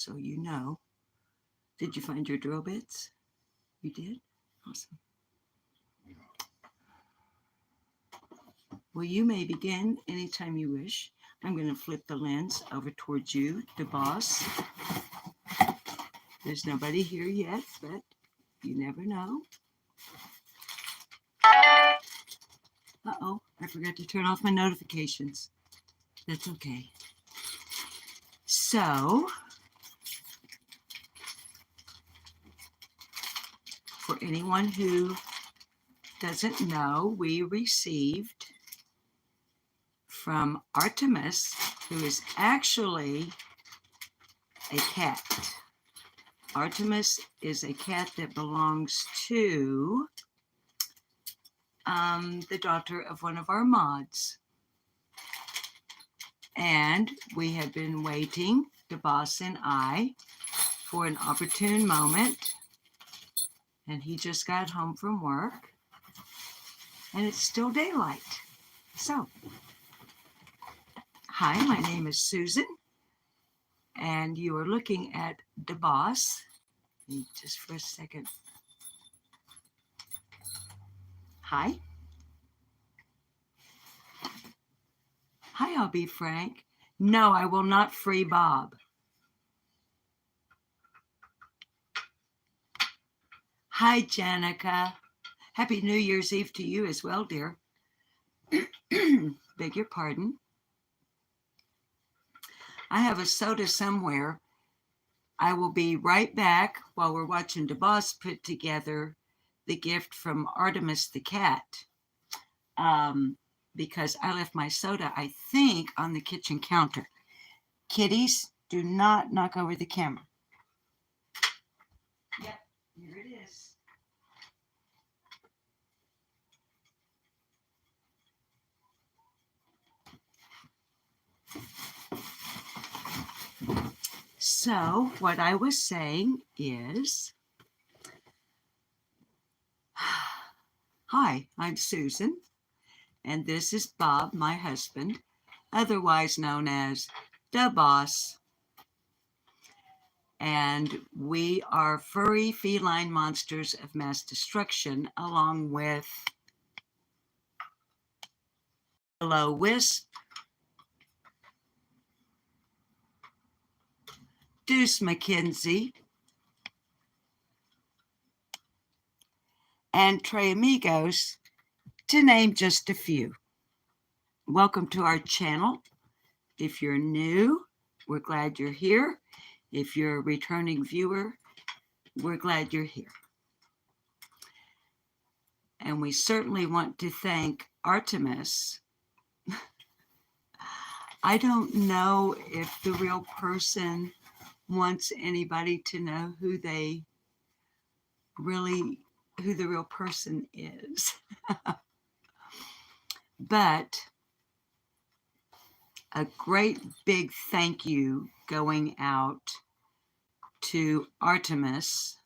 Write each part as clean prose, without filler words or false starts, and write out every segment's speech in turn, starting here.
so you know. Did you find your drill bits? You did? Awesome. Well, you may begin anytime you wish. I'm going to flip the lens over towards you, the boss. There's nobody here yet, but you never know. Uh-oh, I forgot to turn off my notifications. That's okay. So, for anyone who doesn't know, we received from Artemis, who is actually a cat. Artemis is a cat that belongs to the daughter of one of our mods. And we have been waiting, the boss and I, for an opportune moment. And he just got home from work. And it's still daylight. So, hi, my name is Susan. And you are looking at the boss. Just for a second. Hi. Hi, I'll be frank. No, I will not free Bob. Hi, Janica. Happy New Year's Eve to you as well, dear. Beg your pardon. I have a soda somewhere. I will be right back while we're watching DeBoss put together the gift from Artemis the cat. Because I left my soda, I think, on the kitchen counter. Kitties, do not knock over the camera. Yep, here it is. So, what I was saying is, hi, I'm Susan, and this is Bob, my husband, otherwise known as the boss. And we are furry feline monsters of mass destruction, along with Hello Wisp, Deuce McKenzie, and Tres Amigos, to name just a few. Welcome to our channel. If you're new, we're glad you're here. If you're a returning viewer, we're glad you're here. And we certainly want to thank Artemis. I don't know if the real person wants anybody to know who the real person is. But a great big thank you going out to Artemis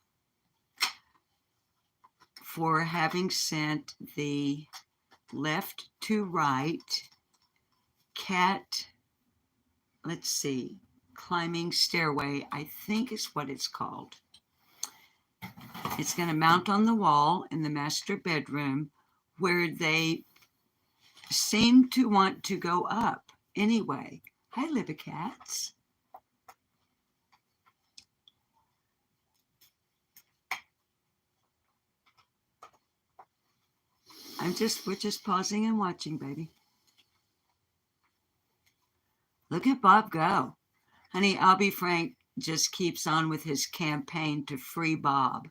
for having sent the left to right cat, let's see, climbing stairway, I think is what it's called. It's going to mount on the wall in the master bedroom where they seem to want to go up anyway. Hi, Libby Cats. We're just pausing and watching, baby. Look at Bob go. Honey, I'll be frank, just keeps on with his campaign to free Bob.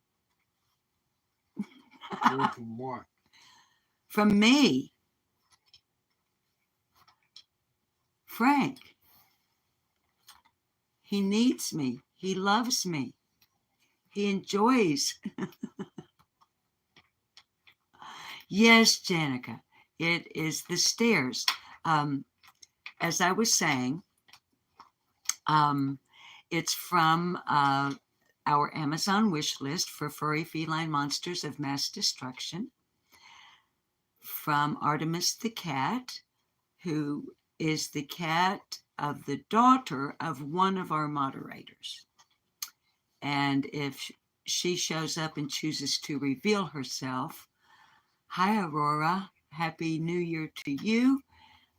From what? From me. Frank. He needs me. He loves me. He enjoys. Yes, Janica, it is the stairs. As I was saying, it's from our Amazon wish list for furry feline monsters of mass destruction from Artemis the cat, who is the cat of the daughter of one of our moderators. And if she shows up and chooses to reveal herself, hi, Aurora. Happy New Year to you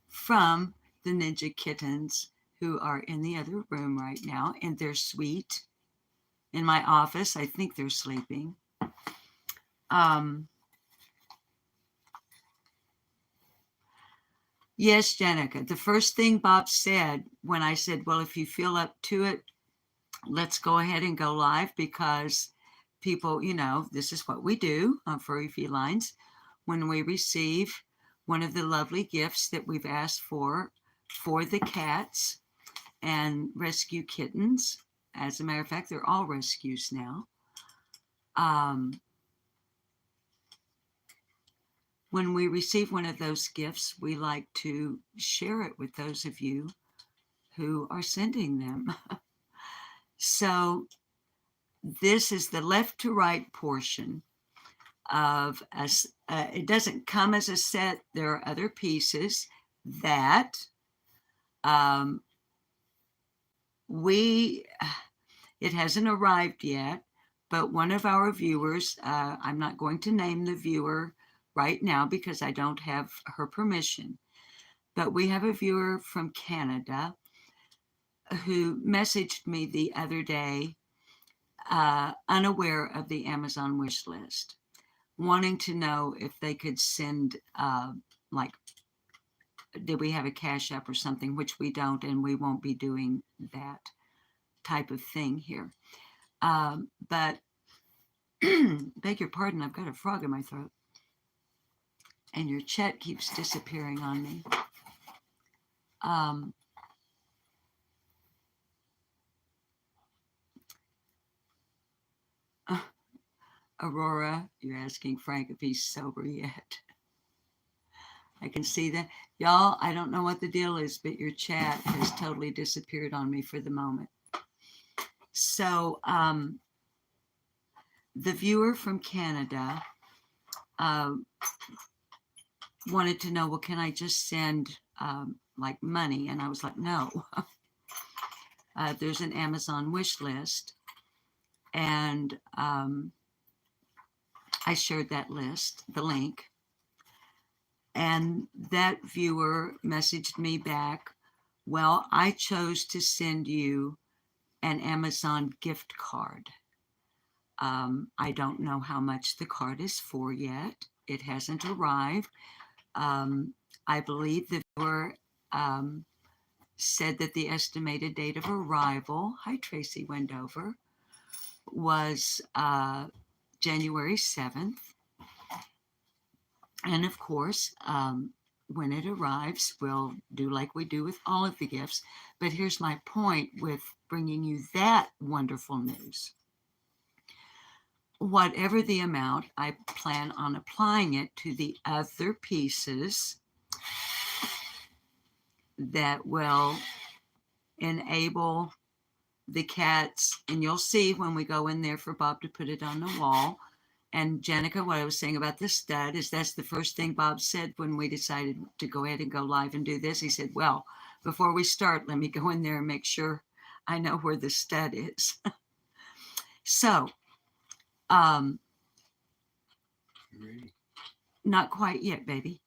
from the Ninja Kittens, who are in the other room right now in their suite in my office. I think they're sleeping. Yes, Jenica. The first thing Bob said when I said, well, if you feel up to it, let's go ahead and go live, because people, you know, this is what we do on Furry Felines. When we receive one of the lovely gifts that we've asked for the cats and rescue kittens. As a matter of fact, they're all rescues now. When we receive one of those gifts, we like to share it with those of you who are sending them. So this is the left to right portion of us. It doesn't come as a set. There are other pieces that it hasn't arrived yet, but one of our viewers, I'm not going to name the viewer right now because I don't have her permission, but we have a viewer from Canada who messaged me the other day, unaware of the Amazon wish list, wanting to know if they could send, like, did we have a Cash App or something, which we don't, and we won't be doing that type of thing here. But beg your pardon, I've got a frog in my throat. And your chat keeps disappearing on me. Aurora, you're asking Frank if he's sober yet. I can see that. Y'all, I don't know what the deal is, but your chat has totally disappeared on me for the moment. So the viewer from Canada wanted to know, well, can I just send like money? And I was like, no. There's an Amazon wish list. And I shared that list, the link. And that viewer messaged me back, well, I chose to send you an Amazon gift card. I don't know how much the card is for yet. It hasn't arrived. I believe the viewer said that the estimated date of arrival, hi Tracy Wendover, was January 7th. And of course, when it arrives, we'll do like we do with all of the gifts. But here's my point with bringing you that wonderful news. Whatever the amount, I plan on applying it to the other pieces that will enable the cats. And you'll see when we go in there for Bob to put it on the wall. And Jenica, what I was saying about the stud is that's the first thing Bob said when we decided to go ahead and go live and do this. He said, well, before we start, let me go in there and make sure I know where the stud is. So, not quite yet, baby.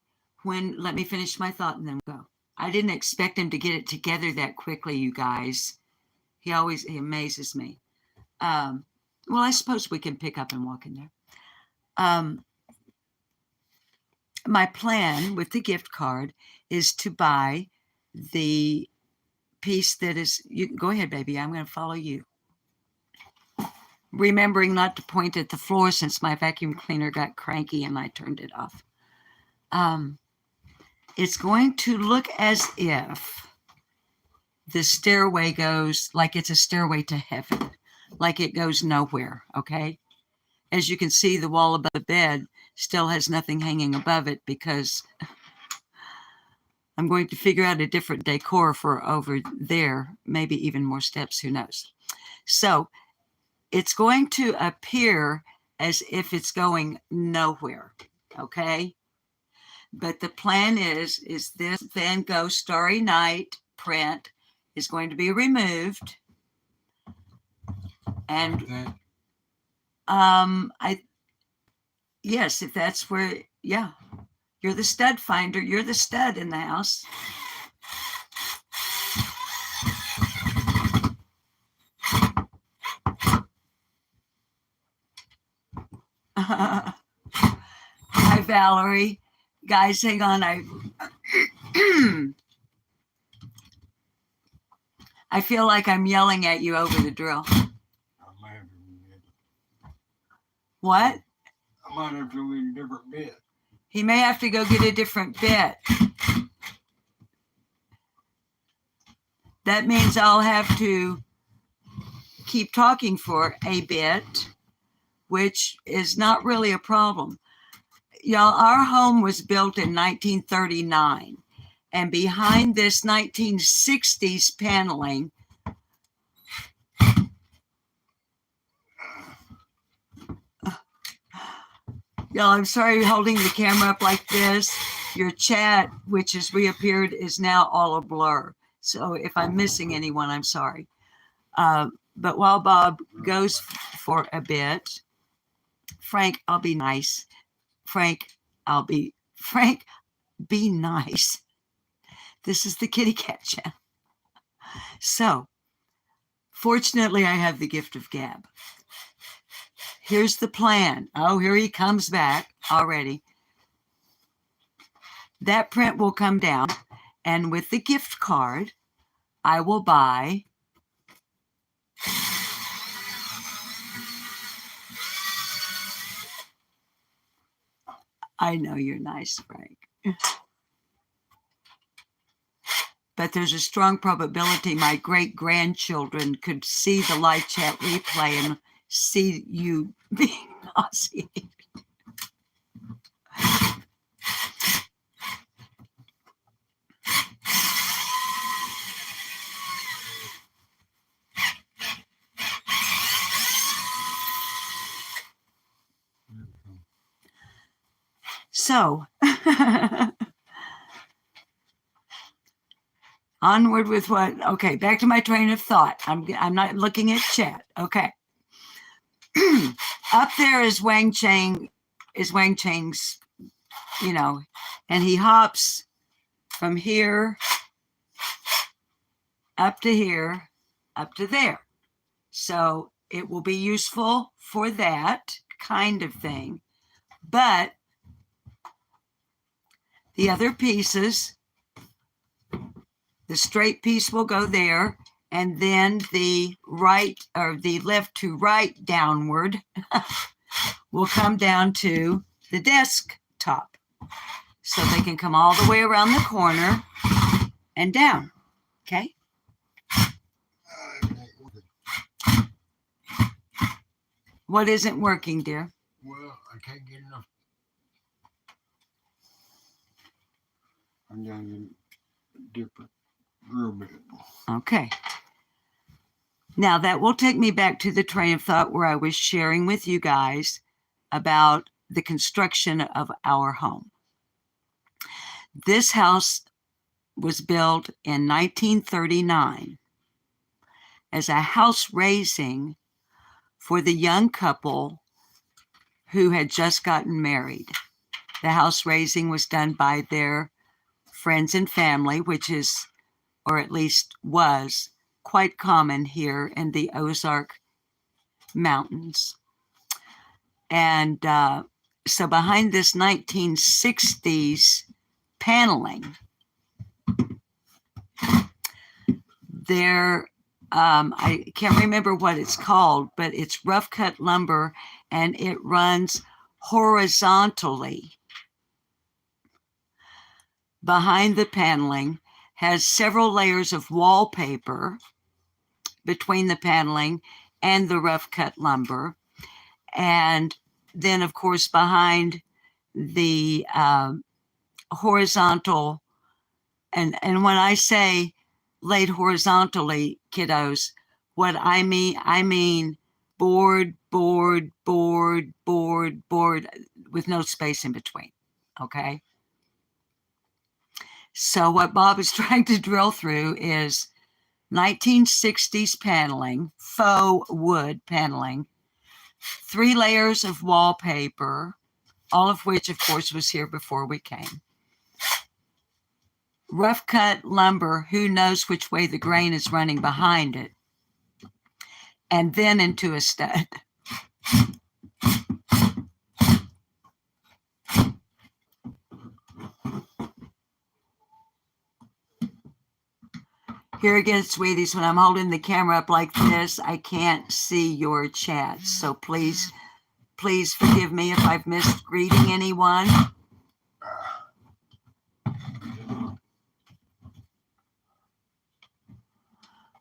Let me finish my thought and then we'll go. I didn't expect him to get it together that quickly, you guys. He amazes me. Well, I suppose we can pick up and walk in there. My plan with the gift card is to buy the piece that is, you go ahead, baby, I'm going to follow you. Remembering not to point at the floor since my vacuum cleaner got cranky and I turned it off. It's going to look as if the stairway goes like it's a stairway to heaven, like it goes nowhere, okay? As you can see, the wall above the bed still has nothing hanging above it because I'm going to figure out a different decor for over there, maybe even more steps, who knows. So it's going to appear as if it's going nowhere, okay? But the plan is this Van Gogh Starry Night print is going to be removed. And yes, if that's where, yeah, you're the stud finder. You're the stud in the house. Hi, Valerie. Guys, hang on. I feel like I'm yelling at you over the drill. What? I might have to get a different bit. He may have to go get a different bit. That means I'll have to keep talking for a bit, which is not really a problem. Y'all, our home was built in 1939, and behind this 1960s paneling, y'all, I'm sorry holding the camera up like this. Your chat, which has reappeared, is now all a blur. So if I'm missing anyone, I'm sorry. But while Bob goes for a bit, Frank, I'll be nice. Frank, be nice. This is the kitty cat channel. So, fortunately, I have the gift of gab. Here's the plan. Oh, here he comes back already. That print will come down, and with the gift card, I will buy I know you're nice, Frank. But there's a strong probability my great-grandchildren could see the live chat replay and see you being nauseated. So, onward with what? Okay, back to my train of thought. I'm not looking at chat. Okay. Up there is Wang Chang's, and he hops from here up to here, up to there. So it will be useful for that kind of thing. But the other pieces, the straight piece will go there, and then the right or the left to right downward will come down to the desktop. So they can come all the way around the corner and down. Okay? What isn't working, dear? Well, I can't get enough. I'm down a different drill bit. Okay. Now that will take me back to the train of thought where I was sharing with you guys about the construction of our home. This house was built in 1939 as a house raising for the young couple who had just gotten married. The house raising was done by their friends and family, which is, or at least was, quite common here in the Ozark Mountains. And so behind this 1960s paneling, there, I can't remember what it's called, but it's rough cut lumber, and it runs horizontally behind the paneling, has several layers of wallpaper between the paneling and the rough cut lumber. And then, of course, behind the horizontal, and when I say laid horizontally, kiddos, what I mean board with no space in between. Okay. So what Bob is trying to drill through is 1960s paneling, faux wood paneling, 3 layers of wallpaper, all of which, of course, was here before we came. Rough cut lumber, who knows which way the grain is running behind it. And then into a stud. Here again, sweeties, when I'm holding the camera up like this, I can't see your chats. So please forgive me if I've missed greeting anyone.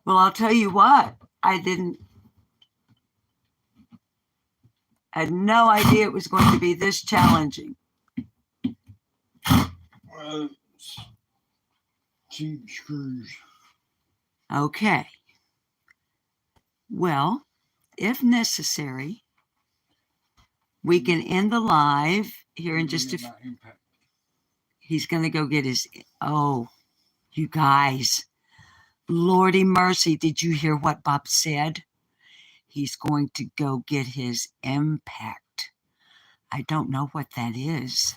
Well, I'll tell you what, I had no idea it was going to be this challenging. Well, cheap screws. Okay. Well, if necessary, we can end the live here in just a few. He's going to go get his, oh, you guys. Lordy mercy, did you hear what Bob said? He's going to go get his impact. I don't know what that is,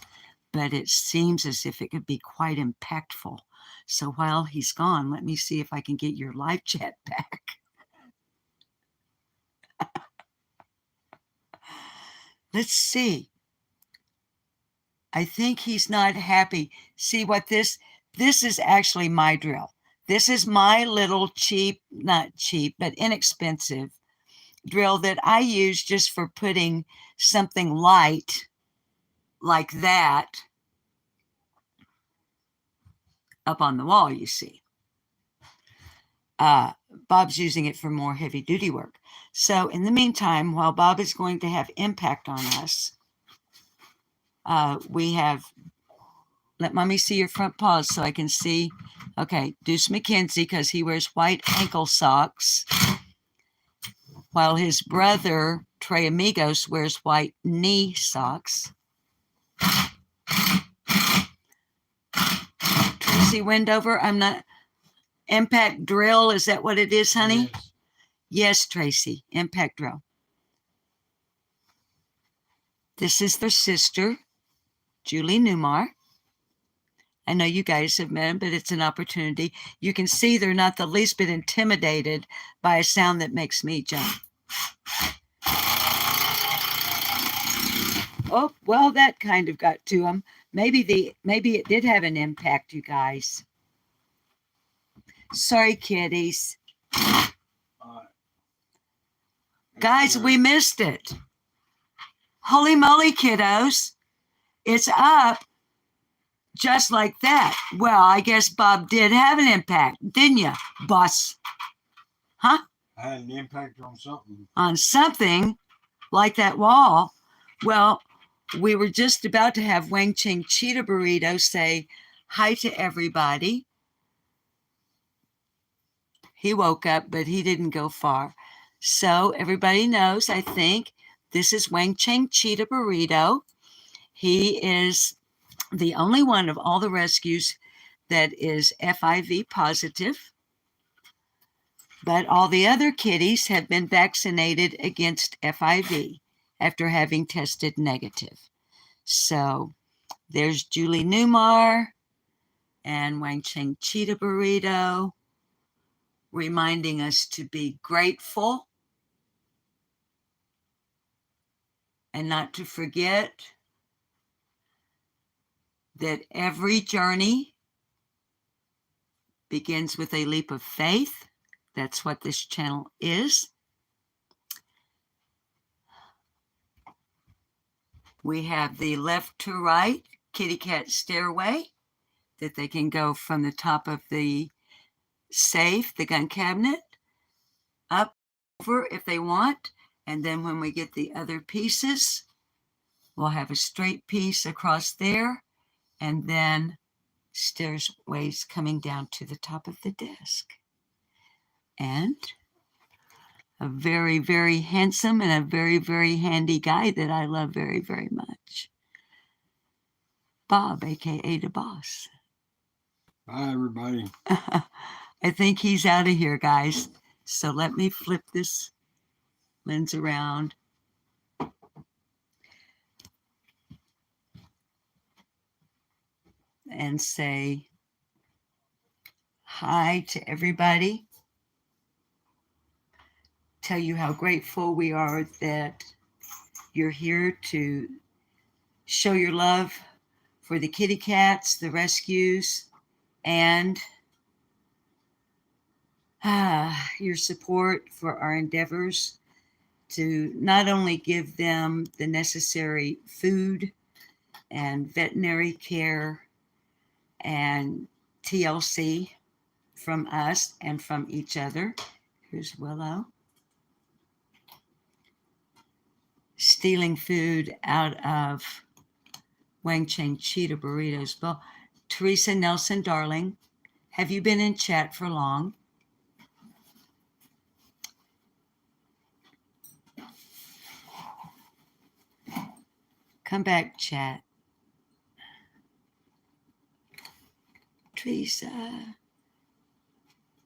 but it seems as if it could be quite impactful. So while he's gone, let me see if I can get your live chat back. Let's see. I think he's not happy. See what this is actually my drill. This is my little cheap, not cheap, but inexpensive drill that I use just for putting something light like that up on the wall, you see. Bob's using it for more heavy duty work. So in the meantime, while Bob is going to have impact on us, we have, let mommy see your front paws so I can see. Okay, Deuce McKenzie, because he wears white ankle socks, while his brother, Trey Amigos, wears white knee socks. Tracy Wendover, I'm not, impact drill, is that what it is, honey? Yes. Yes, Tracy, impact drill. This is their sister, Julie Newmar. I know you guys have met him, but it's an opportunity. You can see they're not the least bit intimidated by a sound that makes me jump. Oh, well, that kind of got to him. Maybe it did have an impact, you guys. Sorry, kiddies. Guys, we missed it. Holy moly, kiddos. It's up just like that. Well, I guess Bob did have an impact, didn't you, boss? Huh? I had an impact on something. On something like that wall. Well, we were just about to have Wang Ching Cheetah Burrito say hi to everybody. He woke up, but he didn't go far. So everybody knows, I think, this is Wang Ching Cheetah Burrito. He is the only one of all the rescues that is FIV positive. But all the other kitties have been vaccinated against FIV after having tested negative. So there's Julie Newmar and Wang Ching Cheetah Burrito, reminding us to be grateful and not to forget that every journey begins with a leap of faith. That's what this channel is. We have the left to right kitty cat stairway that they can go from the top of the safe, the gun cabinet, up over if they want. And then when we get the other pieces, we'll have a straight piece across there, and then stairways coming down to the top of the desk. And a very, very handsome and a very, very handy guy that I love very, very much. Bob, aka the boss. Bye, everybody. I think he's out of here, guys. So let me flip this lens around. And say hi to everybody. Tell you how grateful we are that you're here to show your love for the kitty cats, the rescues, and your support for our endeavors to not only give them the necessary food and veterinary care and TLC from us and from each other. Here's Willow. Stealing food out of Wang Chang Cheetah Burritos. Well, Teresa Nelson, darling, have you been in chat for long? Come back, chat. Teresa.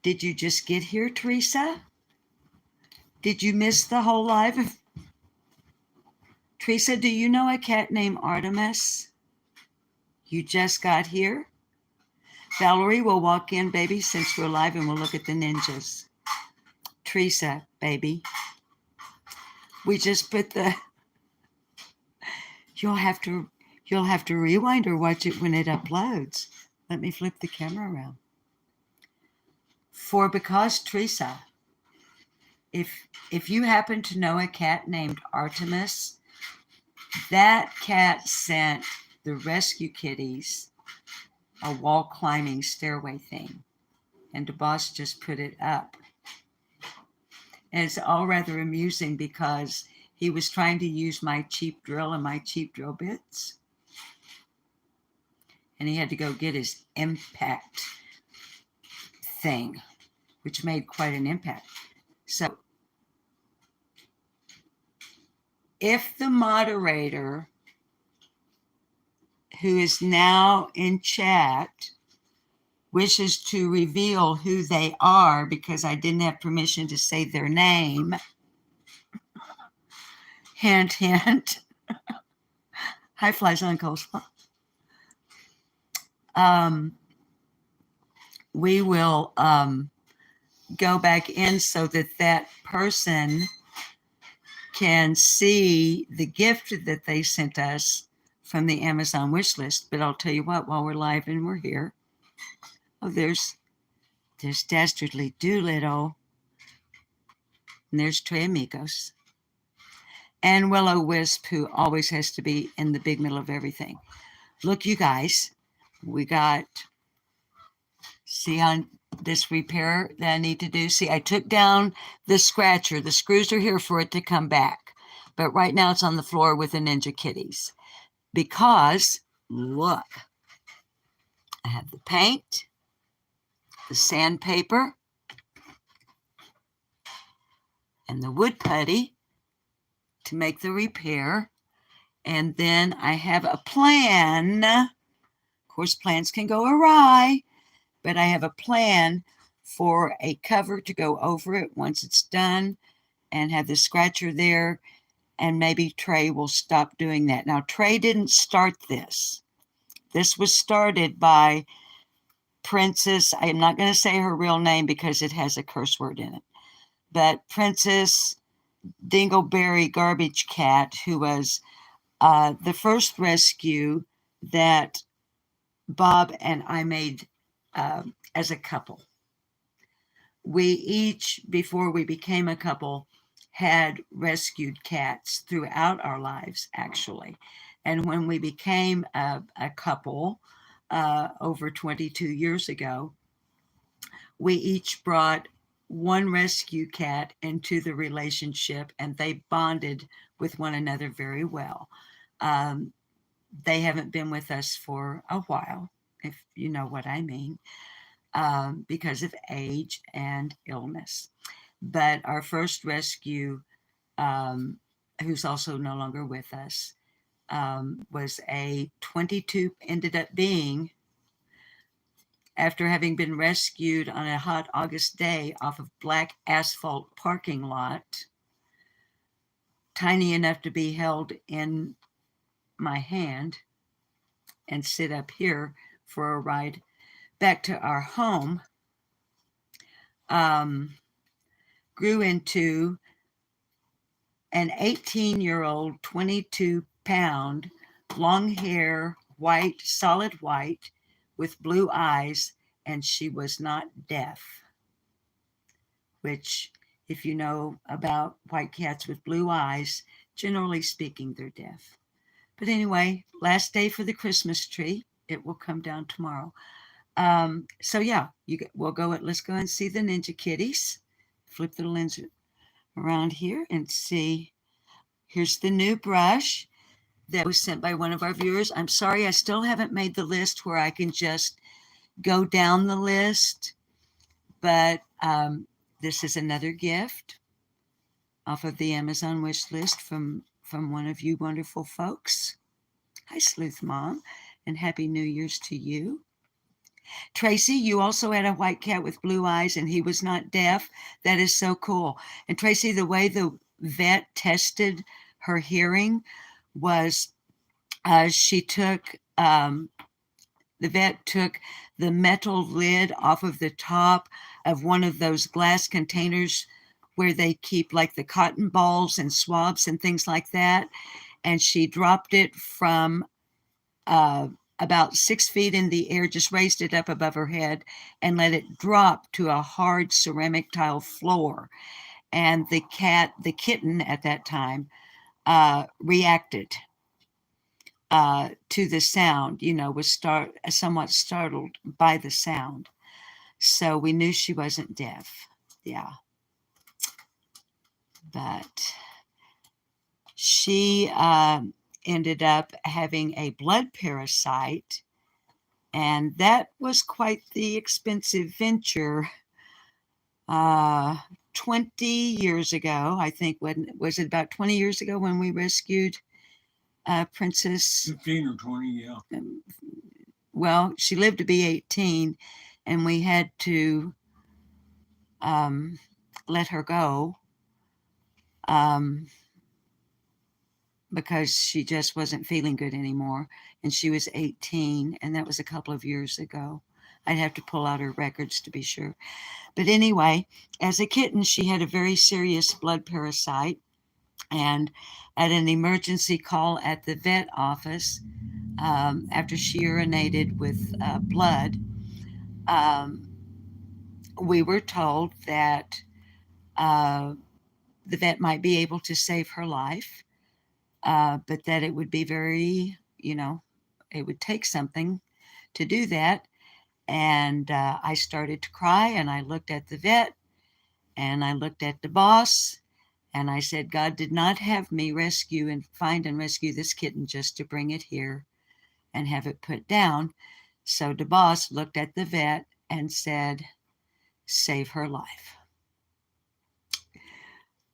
Did you just get here, Teresa? Did you miss the whole live? Teresa, do you know a cat named Artemis? You just got here? Valerie will walk in, baby, since we're live, and we'll look at the ninjas. Teresa, baby. We just put the... You'll have to rewind or watch it when it uploads. Let me flip the camera around. Because Teresa, if you happen to know a cat named Artemis, that cat sent the rescue kitties a wall climbing stairway thing, and the boss just put it up. And it's all rather amusing because he was trying to use my cheap drill and my cheap drill bits, and he had to go get his impact thing, which made quite an impact. So if the moderator who is now in chat wishes to reveal who they are, because I didn't have permission to say their name, hint, hint. Hi, flies on coleslaw. We will go back in so that that person can see the gift that they sent us from the Amazon wish list. But I'll tell you what, while we're live and we're here, oh, there's Dastardly Doolittle, and there's Tres Amigos, and Willow Wisp, who always has to be in the big middle of everything. Look, you guys, we got, see on this repair that I need to do. See, I took down the scratcher. The screws are here for it to come back. But right now it's on the floor with the Ninja Kitties. Because, look, I have the paint, the sandpaper, and the wood putty to make the repair. And then I have a plan. Of course, plans can go awry, but I have a plan for a cover to go over it once it's done, and have the scratcher there, and maybe Trey will stop doing that. Now, Trey didn't start this. This was started by Princess, I'm not going to say her real name because it has a curse word in it, but Princess Dingleberry Garbage Cat, who was the first rescue that Bob and I made as a couple. We each, before we became a couple, had rescued cats throughout our lives, actually. And when we became a couple over 22 years ago, we each brought one rescue cat into the relationship, and they bonded with one another very well. They haven't been with us for a while, if you know what I mean, because of age and illness. But our first rescue, who's also no longer with us, was a 22, ended up being after having been rescued on a hot August day off of black asphalt parking lot, tiny enough to be held in my hand and sit up here for a ride back to our home, grew into an 18-year-old, 22-pound, long hair, white, solid white, with blue eyes, and she was not deaf, which, if you know about white cats with blue eyes, generally speaking, they're deaf. But anyway, last day for the Christmas tree. It will come down tomorrow. So yeah, let's go and see the Ninja Kitties. Flip the lens around here and see. Here's the new brush that was sent by one of our viewers. I'm sorry, I still haven't made the list where I can just go down the list, but this is another gift off of the Amazon wish list from one of you wonderful folks. Hi, Sleuth Mom, and Happy New Year's to you. Tracy, you also had a white cat with blue eyes, and he was not deaf. That is so cool. And Tracy, the way the vet tested her hearing was she took, the vet took the metal lid off of the top of one of those glass containers where they keep like the cotton balls and swabs and things like that. And she dropped it from about 6 feet in the air, just raised it up above her head and let it drop to a hard ceramic tile floor. And the kitten at that time, reacted to the sound, was somewhat startled by the sound. So we knew she wasn't deaf. Yeah. But she ended up having a blood parasite, and that was quite the expensive venture. 20 years ago, I think, was it about 20 years ago when we rescued Princess? 15 or 20, yeah. Well, she lived to be 18, and we had to let her go because she just wasn't feeling good anymore. And she was 18, and that was a couple of years ago. I'd have to pull out her records to be sure. But anyway, as a kitten, she had a very serious blood parasite. And at an emergency call at the vet office, after she urinated with blood, we were told that the vet might be able to save her life, but that it would be very, it would take something to do that. And I started to cry, and I looked at the vet, and I looked at the boss, and I said, God did not have me find and rescue this kitten just to bring it here and have it put down. So the boss looked at the vet and said, save her life.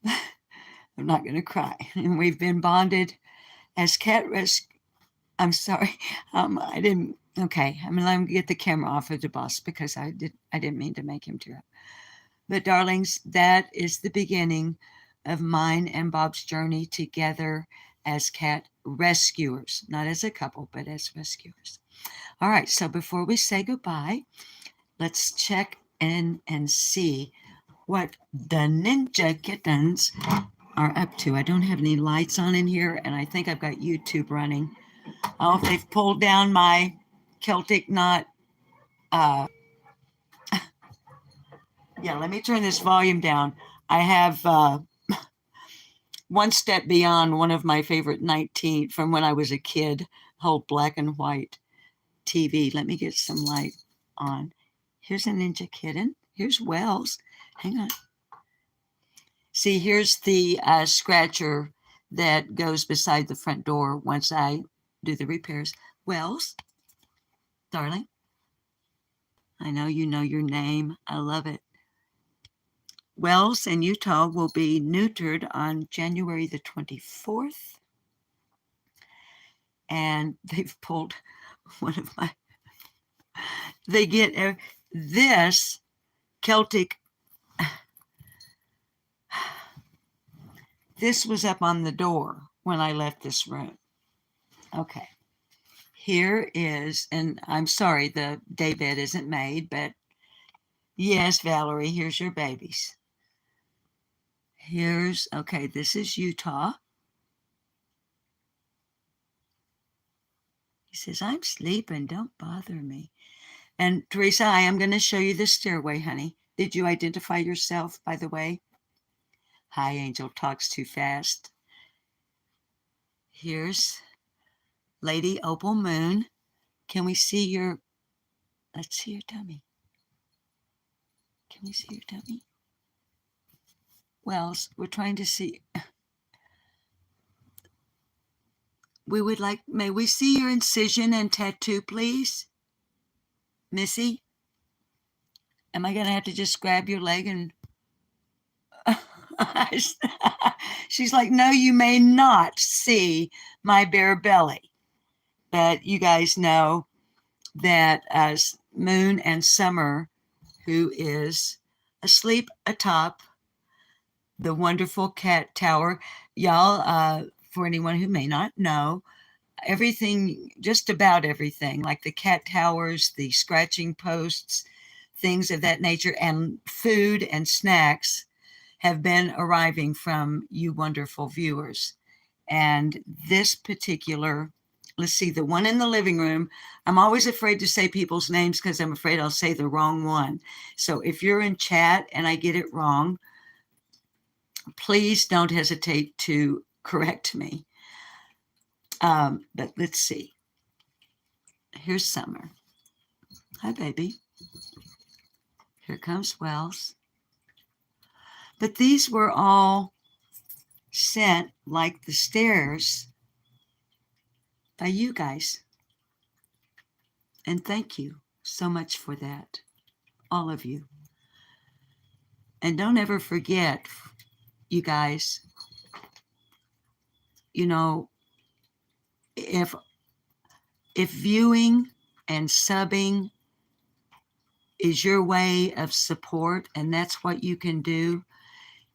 I'm not going to cry. And we've been bonded as cat rescue. I'm sorry. I didn't. Okay. I'm going to let him get the camera off of the boss because I didn't mean to make him tear up. But darlings, that is the beginning of mine and Bob's journey together as cat rescuers, not as a couple, but as rescuers. All right. So before we say goodbye, let's check in and see what the Ninja Kittens are up to. I don't have any lights on in here, and I think I've got YouTube running. Oh, if they've pulled down my Celtic knot. Yeah, let me turn this volume down. I have One Step Beyond, one of my favorite 19 from when I was a kid, whole black and white TV. Let me get some light on. Here's a Ninja Kitten. Here's Wells. Hang on. See, here's the scratcher that goes beside the front door once I do the repairs. Wells, darling, I know you know your name. I love it. Wells in Utah will be neutered on January the 24th. And they've pulled one of my They get this Celtic. This was up on the door when I left this room. Okay. Here is, and I'm sorry the daybed isn't made, but yes, Valerie, here's your babies. Here's, okay, this is Utah. He says, I'm sleeping, don't bother me. And Teresa, I am going to show you the stairway, honey. Did you identify yourself, by the way? Hi, Angel talks too fast. Here's Lady Opal Moon. Can we see your, let's see your tummy. Can we see your tummy? Wells, we're trying to see. We would like, may we see your incision and tattoo, please? Missy? Am I going to have to just grab your leg and... She's like, no, you may not see my bare belly. But you guys know that as Moon and Summer, who is asleep atop the wonderful cat tower, y'all, for anyone who may not know, everything, just about everything, like the cat towers, the scratching posts, things of that nature, and food and snacks have been arriving from you wonderful viewers. And this particular, let's see, the one in the living room, I'm always afraid to say people's names because I'm afraid I'll say the wrong one. So if you're in chat and I get it wrong, please don't hesitate to correct me. But let's see. Here's Summer. Hi, baby. Here comes Wells. But these were all sent like the stairs by you guys. And thank you so much for that, all of you. And don't ever forget, you guys, you know, if viewing and subbing is your way of support, and that's what you can do,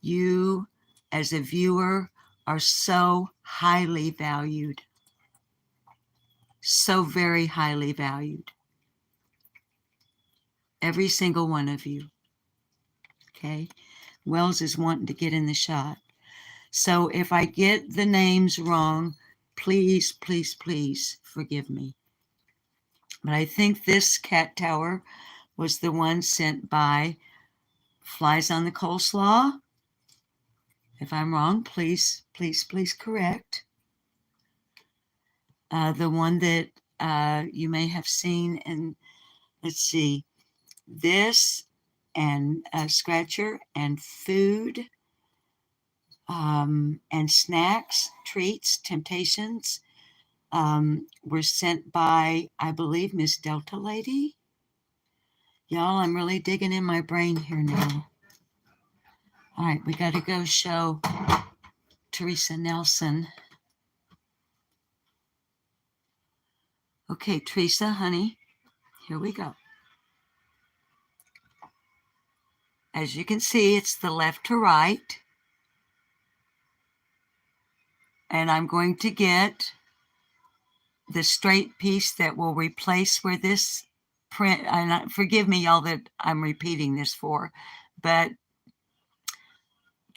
you as a viewer are so highly valued, so very highly valued. Every single one of you. Okay. Wells is wanting to get in the shot. So if I get the names wrong, please, please, please forgive me. But I think this cat tower was the one sent by Flies on the Coleslaw. If I'm wrong, please, please, please correct. The one that you may have seen, and let's see, this and Scratcher and food and snacks, treats, temptations were sent by, I believe, Miss Delta Lady. Y'all, I'm really digging in my brain here now. All right, we got to go show Teresa Nelson. Okay, Teresa, honey, here we go. As you can see, it's the left to right. And I'm going to get the straight piece that will replace where this print, and forgive me, y'all, that I'm repeating this for, but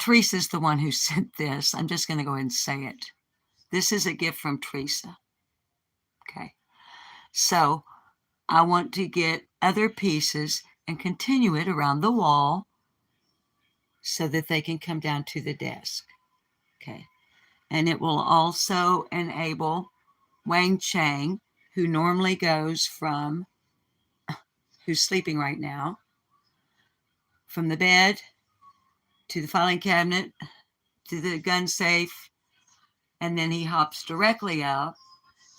Teresa's the one who sent this. I'm just going to go ahead and say it. This is a gift from Teresa. Okay. So I want to get other pieces and continue it around the wall so that they can come down to the desk. Okay. And it will also enable Wang Chang, who normally goes from, who's sleeping right now, from the bed to the filing cabinet to the gun safe, and then he hops directly out.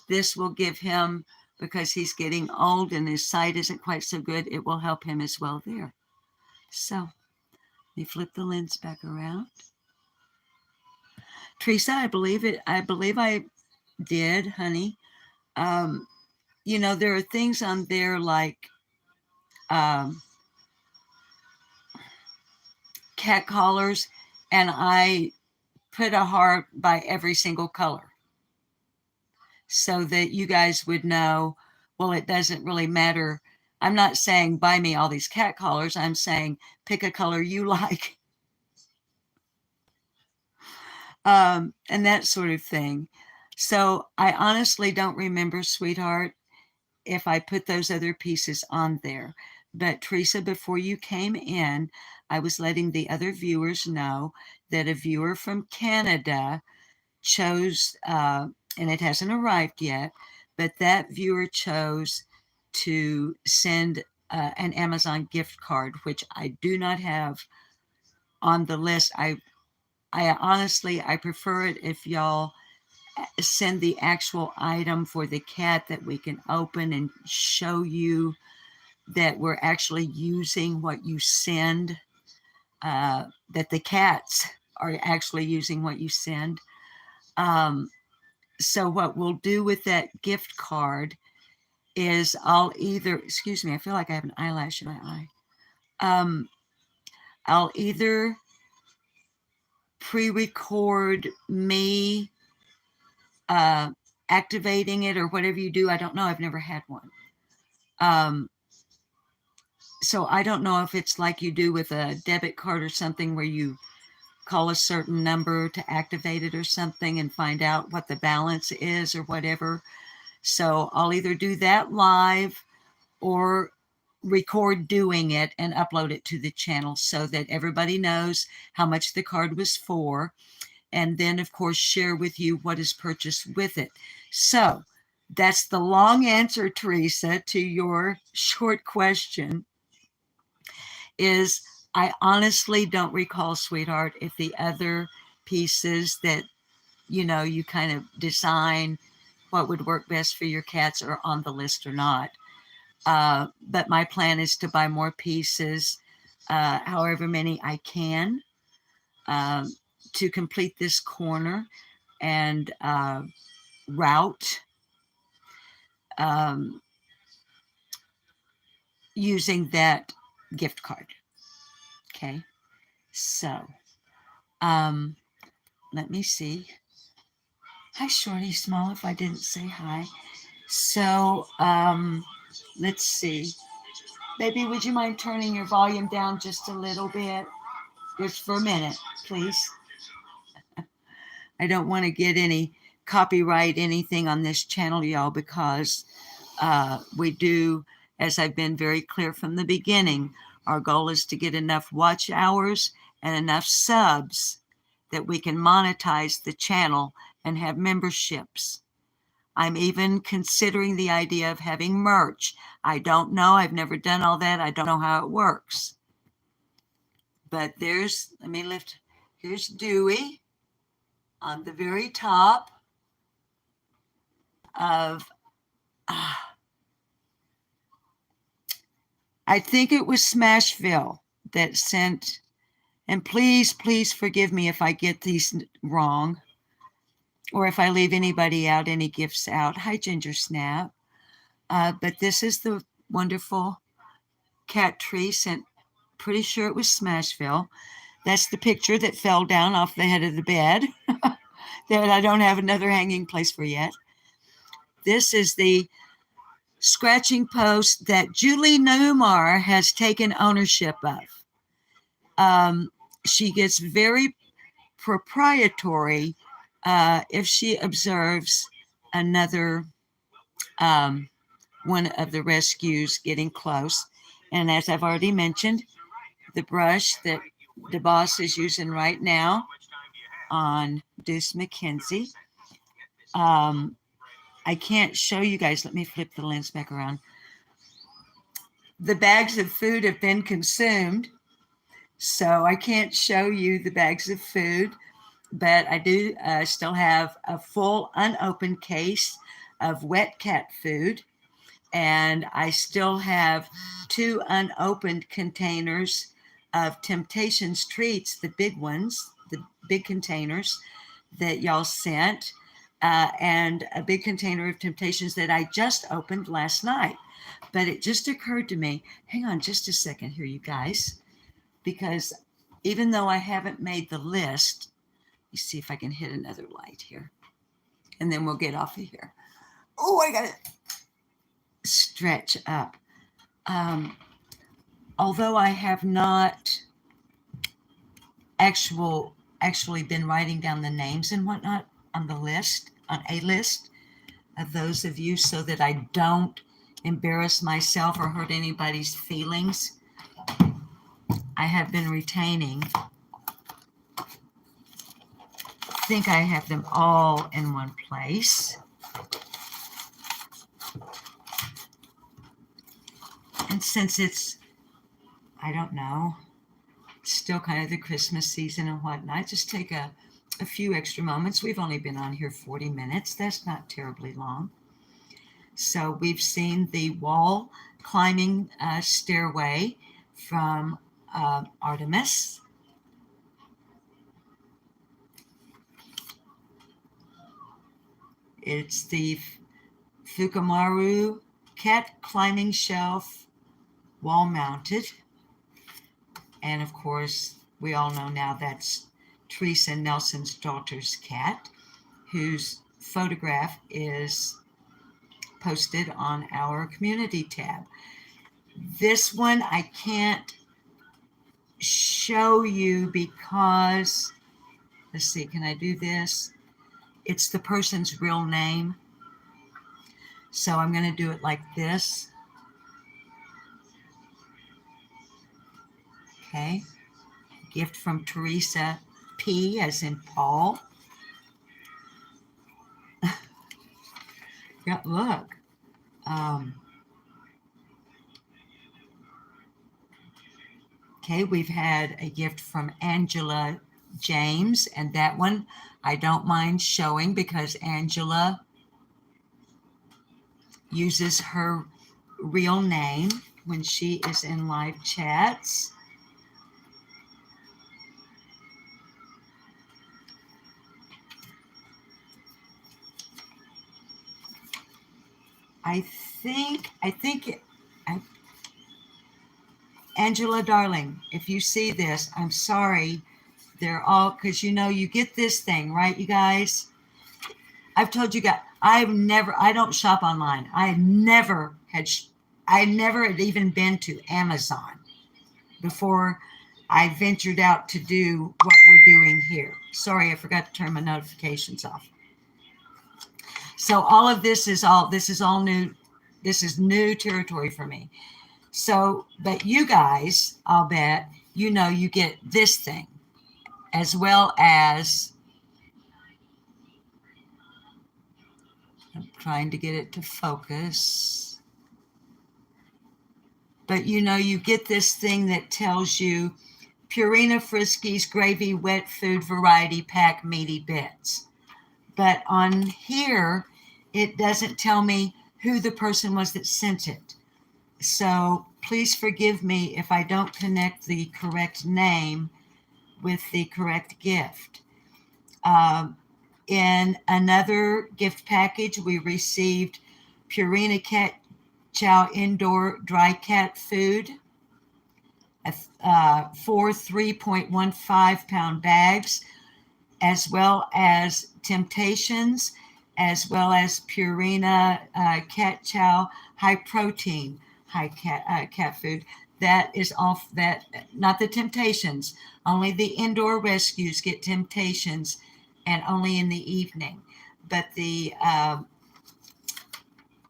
This will give him, because he's getting old and his sight isn't quite so good, it will help him as well there. So let me flip the lens back around. Teresa, I believe I did, honey. you know, there are things on there like um, cat collars, and I put a heart by every single color so that you guys would know, well, it doesn't really matter. I'm not saying buy me all these cat collars. I'm saying pick a color you like, and that sort of thing. So I honestly don't remember, sweetheart, if I put those other pieces on there. But Teresa, before you came in, I was letting the other viewers know that a viewer from Canada chose, and it hasn't arrived yet, but that viewer chose to send an Amazon gift card, which I do not have on the list. I honestly, I prefer it if y'all send the actual item for the cat that we can open and show you that we're actually using what you send, that the cats are actually using what you send. So what we'll do with that gift card is I'll either, excuse me, I feel like I have an eyelash in my eye. I'll either pre-record me activating it or whatever you do. I don't know. I've never had one. So I don't know if it's like you do with a debit card or something where you call a certain number to activate it or something and find out what the balance is or whatever. So I'll either do that live or record doing it and upload it to the channel so that everybody knows how much the card was for. And then, of course, share with you what is purchased with it. So that's the long answer, Teresa, to your short question. Is I honestly don't recall, sweetheart, if the other pieces that, you know, you kind of design what would work best for your cats are on the list or not. But my plan is to buy more pieces, however many I can, to complete this corner and route using that gift card. Okay, so let me see. Hi, Shorty Small, if I didn't say hi. So let's see. Baby, would you mind turning your volume down just a little bit? Just for a minute, please. I don't want to get any copyright anything on this channel, y'all, because we do, as I've been very clear from the beginning, our goal is to get enough watch hours and enough subs that we can monetize the channel and have memberships. I'm even considering the idea of having merch. I don't know. I've never done all that. I don't know how it works. But there's, let me lift, here's Dewey on the very top of, I think it was Smashville that sent, and please, please forgive me if I get these wrong or if I leave anybody out, any gifts out. Hi, Ginger Snap. But this is the wonderful cat tree sent, pretty sure it was Smashville. That's the picture that fell down off the head of the bed that I don't have another hanging place for yet. This is the scratching post that Julie Newmar has taken ownership of. She gets very proprietary if she observes another one of the rescues getting close. And as I've already mentioned, the brush that the boss is using right now on Deuce McKenzie. I can't show you guys. Let me flip the lens back around. The bags of food have been consumed, so I can't show you the bags of food, but I do still have a full unopened case of wet cat food, and I still have 2 unopened containers of Temptations treats, the big ones, the big containers that y'all sent. and a big container of Temptations that I just opened last night. But it just occurred to me, hang on just a second here, you guys, because even though I haven't made the list, let me see if I can hit another light here, and then we'll get off of here. Oh, I got to stretch up. Although I have not actually been writing down the names and whatnot on the list, on a list of those of you, so that I don't embarrass myself or hurt anybody's feelings, I have been retaining. I think I have them all in one place. And since it's, I don't know, still kind of the Christmas season and whatnot, just take a few extra moments. We've only been on here 40 minutes. That's not terribly long. So we've seen the wall climbing stairway from Artemis. It's the Fukumaru cat climbing shelf, wall mounted. And of course, we all know now that's Teresa Nelson's daughter's cat, whose photograph is posted on our community tab. This one I can't show you because, let's see, can I do this? It's the person's real name. So I'm going to do it like this. Okay. Gift from Teresa P, as in Paul. Yeah, look. Okay, we've had a gift from Angela James, and that one I don't mind showing because Angela uses her real name when she is in live chats. I think Angela, darling, if you see this, I'm sorry. They're all, because you know, you get this thing, right, you guys? I've told you guys, I don't shop online. I never had even been to Amazon before I ventured out to do what we're doing here. Sorry, I forgot to turn my notifications off. So all of this is all new. This is new territory for me. So, but you guys, I'll bet, you know, you get this thing as well as, I'm trying to get it to focus. But you know, you get this thing that tells you Purina Friskies Gravy Wet Food Variety Pack Meaty Bits. But on here, it doesn't tell me who the person was that sent it. So please forgive me if I don't connect the correct name with the correct gift. In another gift package, we received Purina Cat Chow Indoor Dry Cat Food, 4 3.15 pound bags, as well as Temptations, as well as Purina Cat Chow High Protein cat food. That is off that, not the Temptations. Only the indoor rescues get Temptations, and only in the evening. But the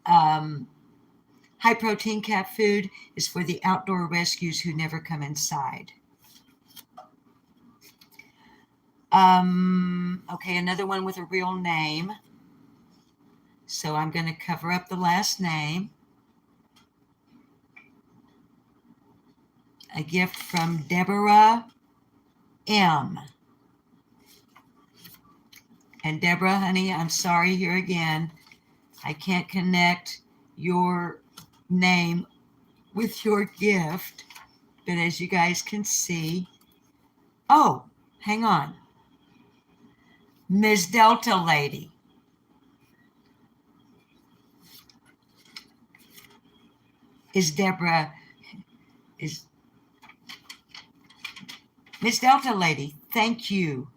high protein cat food is for the outdoor rescues who never come inside. Okay, another one with a real name. So I'm going to cover up the last name. A gift from Deborah M. And Deborah, honey, I'm sorry here again. I can't connect your name with your gift. But as you guys can see, oh, hang on. Ms. Delta Lady. is Deborah, is Miss Delta Lady. Thank you.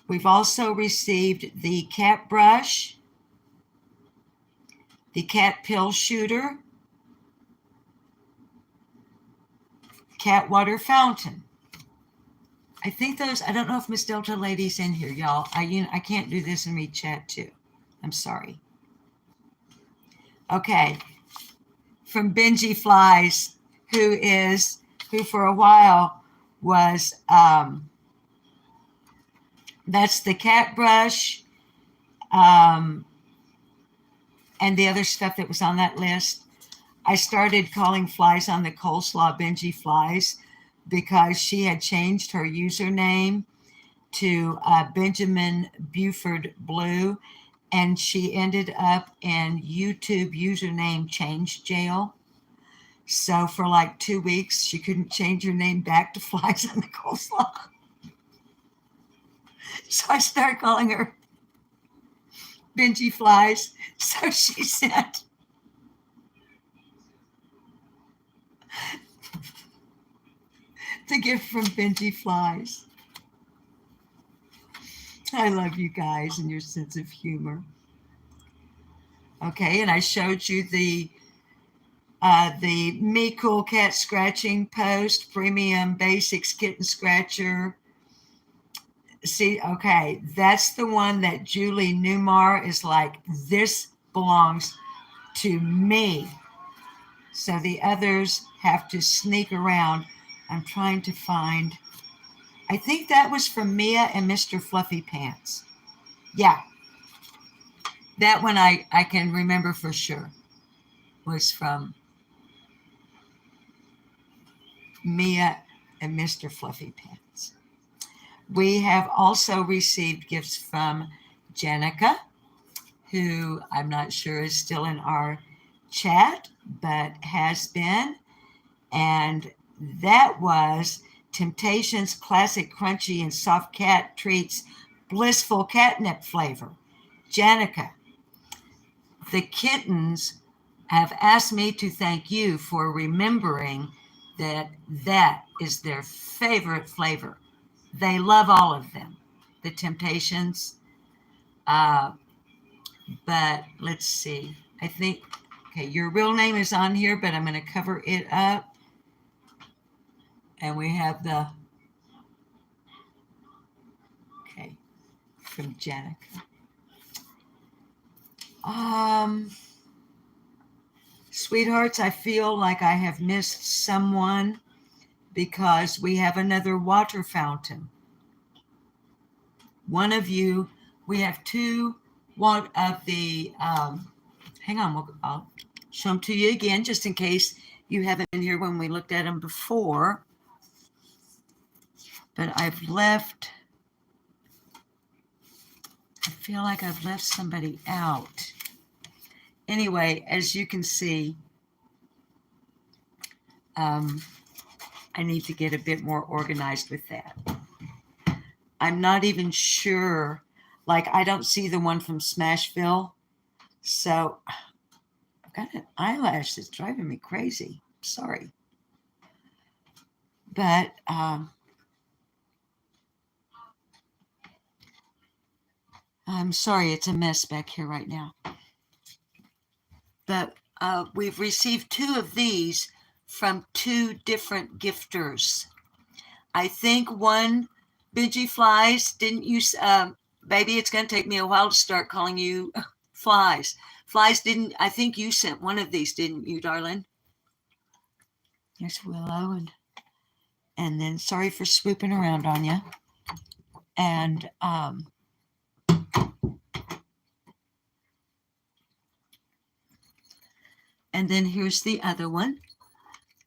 We've also received the cat brush, the cat pill shooter, cat water fountain. I think those, I don't know if Miss Delta Lady's in here, y'all. I can't do this and read chat too. I'm sorry. Okay. From Benji Flies, who for a while was, that's the cat brush, and the other stuff that was on that list. I started calling flies on the coleslaw Benji Flies because she had changed her username to Benjamin Buford Blue, and she ended up in YouTube username change jail. So for like 2 weeks, she couldn't change her name back to Flies on the Coleslaw. So I started calling her Benji Flies. So she sent the gift from Benji Flies. I love you guys and your sense of humor. Okay, and I showed you the Me Cool Cat Scratching Post, Premium Basics Kitten Scratcher. See, okay, that's the one that Julie Newmar is like, this belongs to me. So the others have to sneak around. I'm trying to find, I think that was from Mia and Mr. Fluffy Pants. Yeah. That one I can remember for sure was from Mia and Mr. Fluffy Pants. We have also received gifts from Jenica, who I'm not sure is still in our chat, but has been. And that was Temptations Classic Crunchy and Soft Cat Treats Blissful Catnip Flavor. Jenica, the kittens have asked me to thank you for remembering that that is their favorite flavor. They love all of them, the Temptations. But let's see. I think, okay, your real name is on here, but I'm going to cover it up. And we have the, okay, from Jenica. Sweethearts, I feel like I have missed someone because we have another water fountain. One of you, we have two, one of the, hang on, I'll show them to you again, just in case you haven't been here when we looked at them before. But I've left, I feel like I've left somebody out. Anyway, as you can see, I need to get a bit more organized with that. I'm not even sure, like I don't see the one from Smashville. So I've got an eyelash that's driving me crazy. Sorry. But I'm sorry, it's a mess back here right now. But we've received two of these from two different gifters. I think one, Benji Flies, didn't you, baby, it's going to take me a while to start calling you Flies. Flies didn't, I think you sent one of these, didn't you, darling? There's Willow. And then sorry for swooping around on you. And then here's the other one.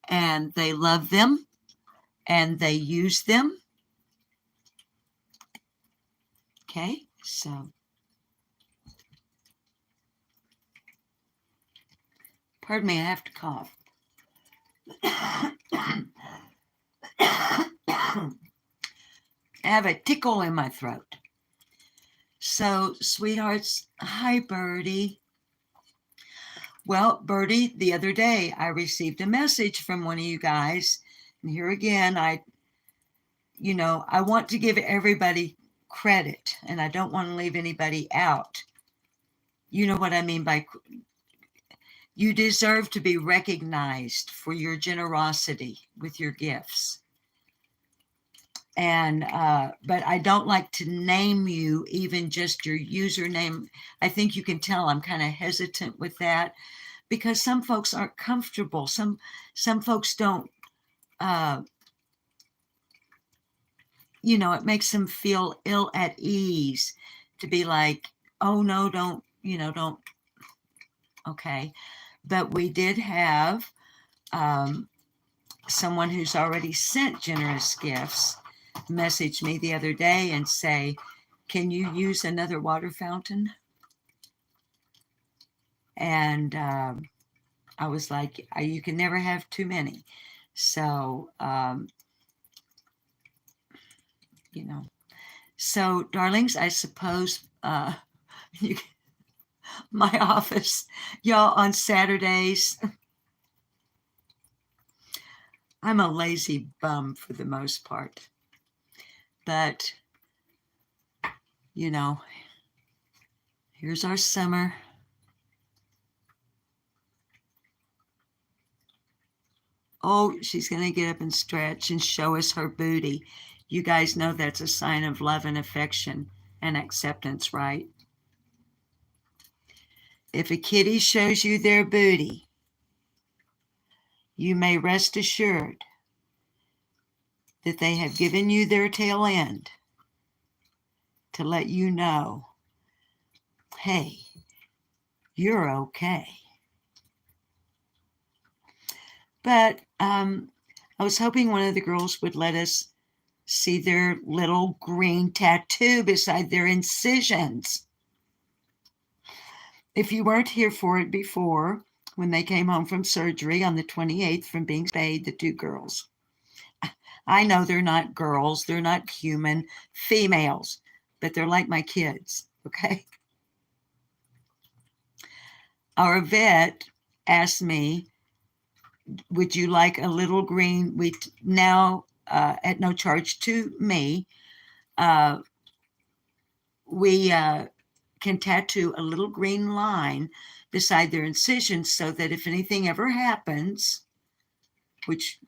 And they love them. And they use them. Okay, so. Pardon me, I have to cough. I have a tickle in my throat. So, sweethearts, hi, Birdie. Well, Bertie, the other day I received a message from one of you guys. And here again, I want to give everybody credit and I don't want to leave anybody out. You know what I mean by you deserve to be recognized for your generosity with your gifts. And but I don't like to name you, even just your username. I think you can tell I'm kind of hesitant with that because some folks aren't comfortable. Some folks don't. It makes them feel ill at ease to be like, oh no, don't. Okay, but we did have someone who's already sent generous gifts message me the other day and say, can you use another water fountain? And I was like, you can never have too many. So, so darlings, I suppose you, my office, y'all, on Saturdays, I'm a lazy bum for the most part. But, here's our summer. Oh, she's going to get up and stretch and show us her booty. You guys know that's a sign of love and affection and acceptance, right? If a kitty shows you their booty, you may rest assured that they have given you their tail end to let you know, hey, you're okay. But I was hoping one of the girls would let us see their little green tattoo beside their incisions. If you weren't here for it before, when they came home from surgery on the 28th from being spayed, the two girls. I know they're not girls, they're not human females, but they're like my kids, okay? Our vet asked me, would you like a little green? We now, at no charge to me, we can tattoo a little green line beside their incisions so that if anything ever happens, which,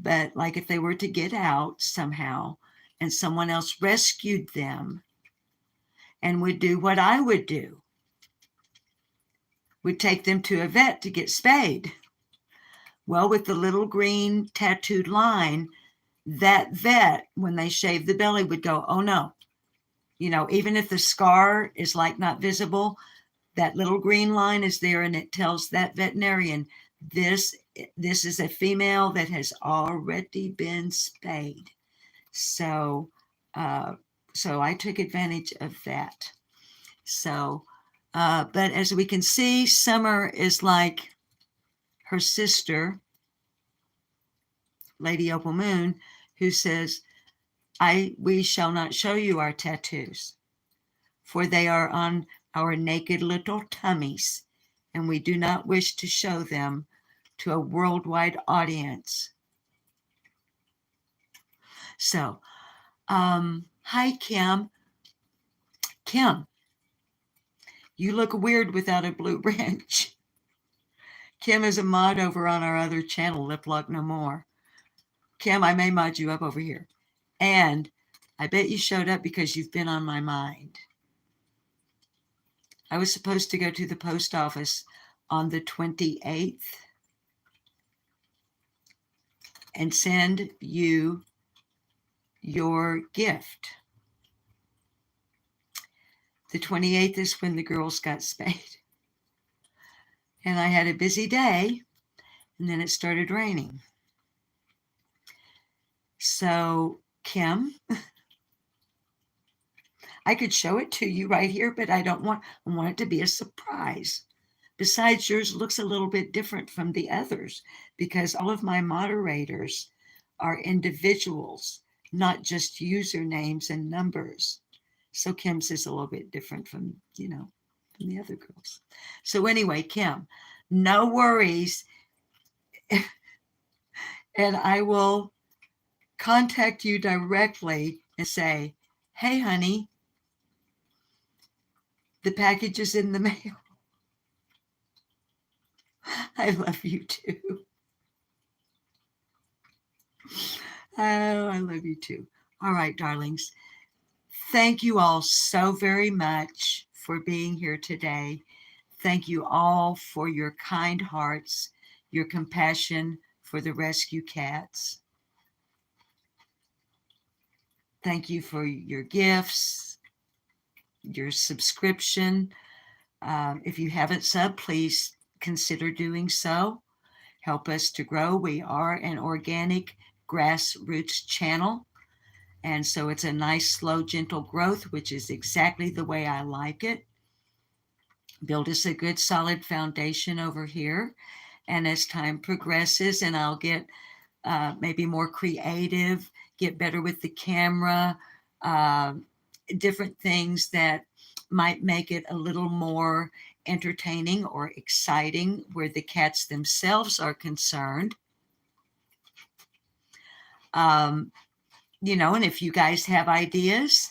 but like if they were to get out somehow and someone else rescued them and would do what I would do, would take them to a vet to get spayed. Well, with the little green tattooed line, that vet, when they shave the belly, would go, oh no. Even if the scar is like not visible, that little green line is there and it tells that veterinarian, this is a female that has already been spayed. So I took advantage of that. So, but as we can see, Summer is like her sister, Lady Opal Moon, who says, we shall not show you our tattoos, for they are on our naked little tummies, and we do not wish to show them to a worldwide audience. So, hi, Kim. Kim, you look weird without a blue wrench. Kim is a mod over on our other channel, Lip Lock No More. Kim, I may mod you up over here. And I bet you showed up because you've been on my mind. I was supposed to go to the post office on the 28th and send you your gift. The 28th is when the girls got spayed. And I had a busy day, and then it started raining. So, Kim, I could show it to you right here, but I want it to be a surprise. Besides, yours looks a little bit different from the others because all of my moderators are individuals, not just usernames and numbers. So Kim's is a little bit different from, and the other girls. So anyway, Kim, no worries. And I will contact you directly and say, hey, honey, the package is in the mail. I love you too. Oh, I love you too. All right, darlings. Thank you all so very much for being here today. Thank you all for your kind hearts, your compassion for the rescue cats. Thank you for your gifts, your subscription. If you haven't subbed, please consider doing so. Help us to grow. We are an organic grassroots channel. And so it's a nice, slow, gentle growth, which is exactly the way I like it. Build us a good, solid foundation over here. And as time progresses, and I'll get maybe more creative, get better with the camera, different things that might make it a little more entertaining or exciting where the cats themselves are concerned. And if you guys have ideas,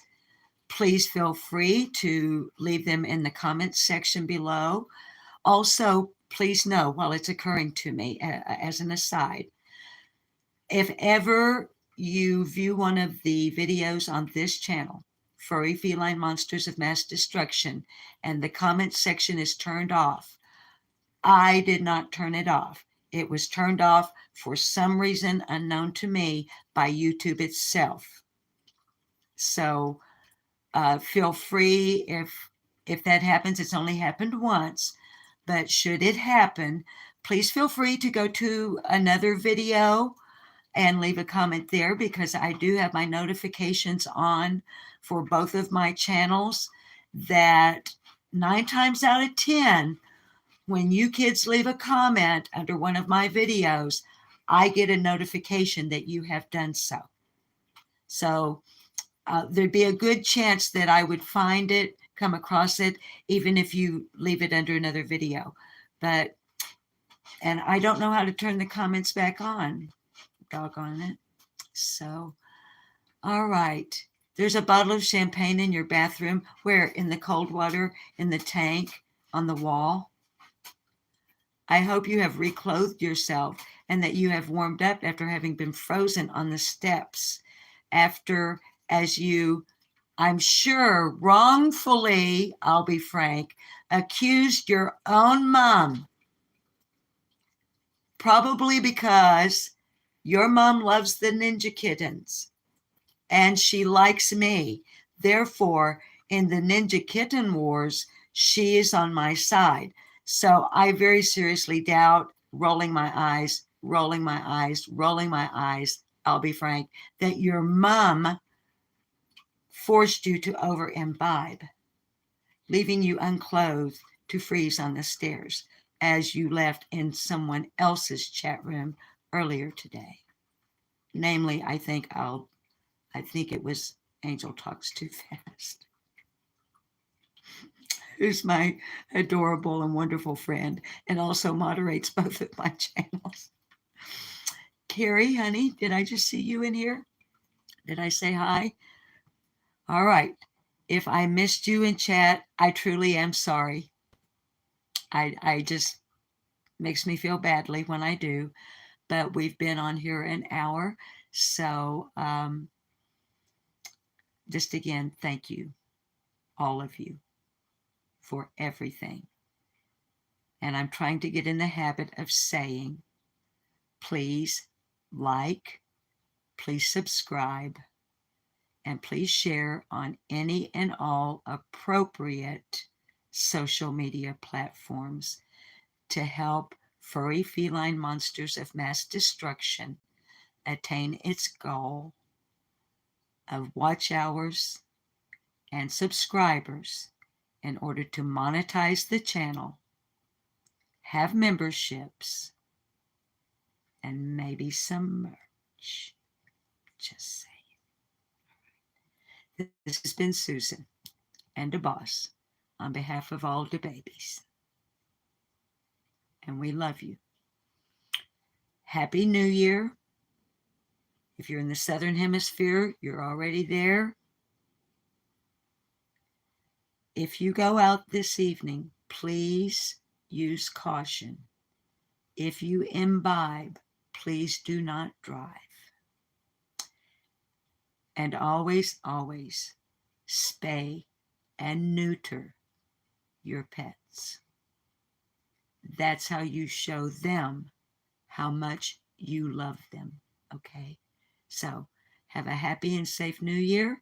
please feel free to leave them in the comments section below. Also, please know, while it's occurring to me as an aside, if ever you view one of the videos on this channel, Furry Feline Monsters of Mass Destruction, and the comment section is turned off, I did not turn it off. It was turned off for some reason unknown to me by YouTube itself. So feel free if that happens. It's only happened once, but should it happen, please feel free to go to another video and leave a comment there, because I do have my notifications on for both of my channels that 9 times out of 10, when you kids leave a comment under one of my videos, I get a notification that you have done so. So there'd be a good chance that I would find it, come across it, even if you leave it under another video. And I don't know how to turn the comments back on. Doggone it. So, all right. There's a bottle of champagne in your bathroom. Where? In the cold water, in the tank, on the wall. I hope you have reclothed yourself and that you have warmed up after having been frozen on the steps. After, as you, I'm sure, wrongfully, I'll be frank, accused your own mom. Probably because your mom loves the Ninja Kittens and she likes me. Therefore, in the Ninja Kitten Wars, she is on my side. So I very seriously doubt, rolling my eyes, I'll be frank, that your mom forced you to over imbibe, leaving you unclothed to freeze on the stairs as you left in someone else's chat room earlier today. Namely, I think it was Angel Talks Too Fast, who's my adorable and wonderful friend and also moderates both of my channels. Carrie, honey, did I just see you in here? Did I say hi? All right. If I missed you in chat, I truly am sorry. I just makes me feel badly when I do, but we've been on here an hour. So just again, thank you, all of you, for everything. And I'm trying to get in the habit of saying, please like, please subscribe, and please share on any and all appropriate social media platforms to help Furry Feline Monsters of Mass Destruction attain its goal of watch hours and subscribers in order to monetize the channel, have memberships, and maybe some merch. Just saying. This has been Susan and a boss on behalf of all the babies. And we love you. Happy New Year. If you're in the Southern Hemisphere, you're already there. If you go out this evening, please use caution. If you imbibe, please do not drive. And always, always spay and neuter your pets. That's how you show them how much you love them, okay? So have a happy and safe New Year,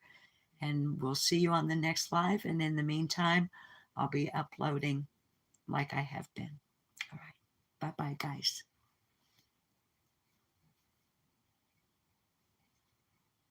and we'll see you on the next live. And in the meantime, I'll be uploading like I have been. All right. Bye-bye, guys.